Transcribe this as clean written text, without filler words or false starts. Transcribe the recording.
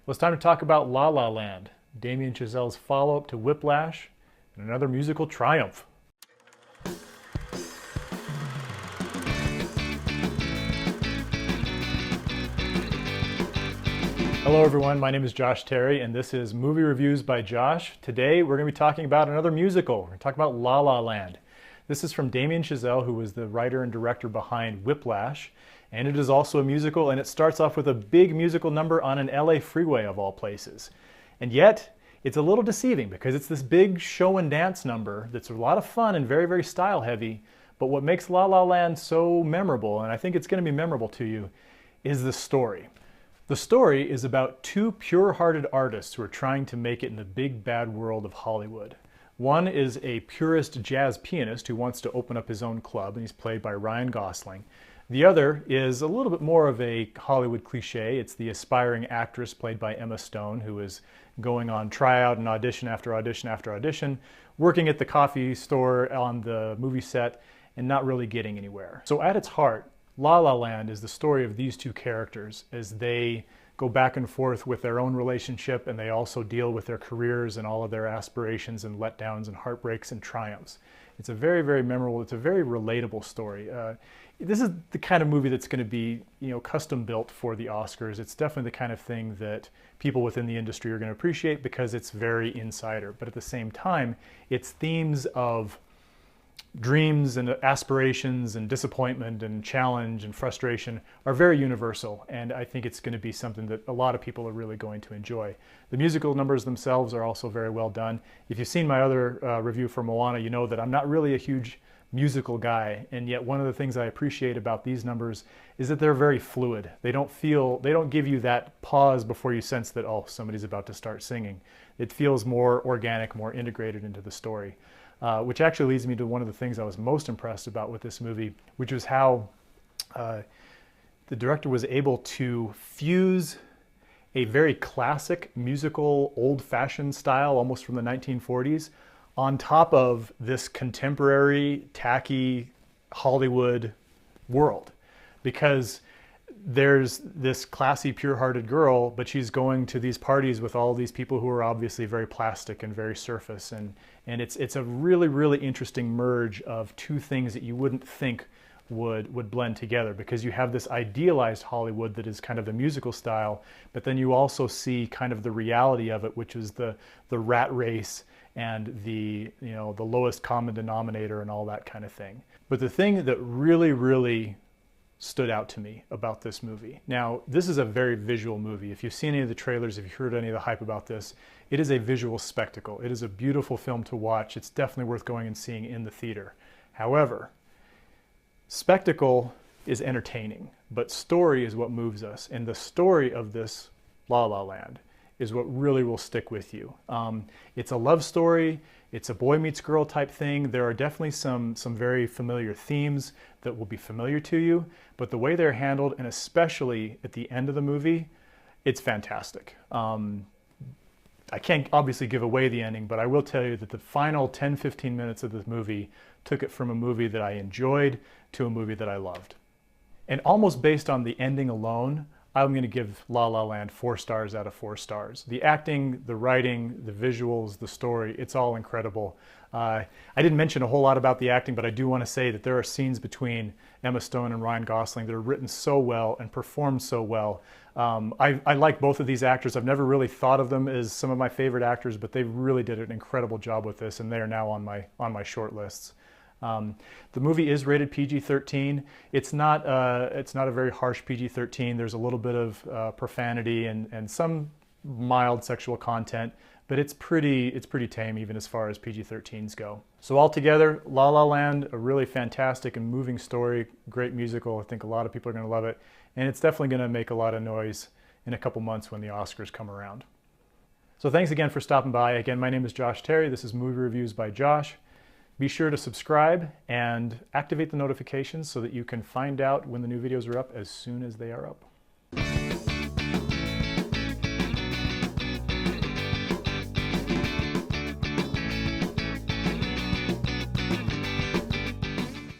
Well, it's time to talk about La La Land, Damien Chazelle's follow-up to Whiplash, and another musical triumph. Hello everyone, my name is Josh Terry and this is Movie Reviews by Josh. Today we're going to be talking about another musical. We're going to talk about La La Land. This is from Damien Chazelle, who was the writer and director behind Whiplash, and it is also a musical, and it starts off with a big musical number on an LA freeway of all places. And yet, it's a little deceiving because it's this big show and dance number that's a lot of fun and very, very style heavy, but what makes La La Land so memorable, and I think it's going to be memorable to you, is the story. The story is about two pure-hearted artists who are trying to make it in the big bad world of Hollywood. One is a purist jazz pianist who wants to open up his own club, and he's played by Ryan Gosling. The other is a little bit more of a Hollywood cliche. It's the aspiring actress played by Emma Stone, who is going on tryout and audition after audition after audition, working at the coffee store on the movie set and not really getting anywhere. So at its heart, La La Land is the story of these two characters as they go back and forth with their own relationship, and they also deal with their careers and all of their aspirations and letdowns and heartbreaks and triumphs. It's a very, very memorable, it's a very relatable story. This is the kind of movie that's going to be, custom built for the Oscars. It's definitely the kind of thing that people within the industry are going to appreciate because it's very insider. But at the same time, its themes of dreams and aspirations and disappointment and challenge and frustration are very universal, and I think it's going to be something that a lot of people are really going to enjoy. The musical numbers themselves are also very well done. If you've seen my other review for Moana, you know that I'm not really a huge musical guy, and yet one of the things I appreciate about these numbers is that they're very fluid. They don't give you that pause before you sense that, oh, somebody's about to start singing. It feels more organic, more integrated into the story. Which actually leads me to one of the things I was most impressed about with this movie, which was how the director was able to fuse a very classic musical, old-fashioned style, almost from the 1940s, on top of this contemporary, tacky Hollywood world. Because there's this classy, pure-hearted girl, but she's going to these parties with all these people who are obviously very plastic and very surface, and it's a really, really interesting merge of two things that you wouldn't think would blend together, because you have this idealized Hollywood that is kind of the musical style, but then you also see kind of the reality of it, which is the rat race and the lowest common denominator and all that kind of thing. But the thing that really, really stood out to me about this movie. Now, this is a very visual movie. If you've seen any of the trailers, if you've heard any of the hype about this, it is a visual spectacle. It is a beautiful film to watch. It's definitely worth going and seeing in the theater. However, spectacle is entertaining, but story is what moves us. And the story of this La La Land is what really will stick with you. It's a love story. It's a boy meets girl type thing. There are definitely some very familiar themes that will be familiar to you, but the way they're handled, and especially at the end of the movie, it's fantastic. I can't obviously give away the ending, but I will tell you that the final 10-15 minutes of this movie took it from a movie that I enjoyed to a movie that I loved. And almost based on the ending alone, I'm going to give La La Land 4 stars out of 4 stars. The acting, the writing, the visuals, the story, it's all incredible. I didn't mention a whole lot about the acting, but I do want to say that there are scenes between Emma Stone and Ryan Gosling that are written so well and performed so well. I like both of these actors. I've never really thought of them as some of my favorite actors, but they really did an incredible job with this, and they are now on my short lists. The movie is rated PG-13. It's not a very harsh PG-13. There's a little bit of profanity and some mild sexual content, but it's pretty tame even as far as PG-13s go. So altogether, La La Land, a really fantastic and moving story, great musical. I think a lot of people are going to love it, and it's definitely going to make a lot of noise in a couple months when the Oscars come around. So thanks again for stopping by. Again, my name is Josh Terry. This is Movie Reviews by Josh. Be sure to subscribe and activate the notifications so that you can find out when the new videos are up as soon as they are up.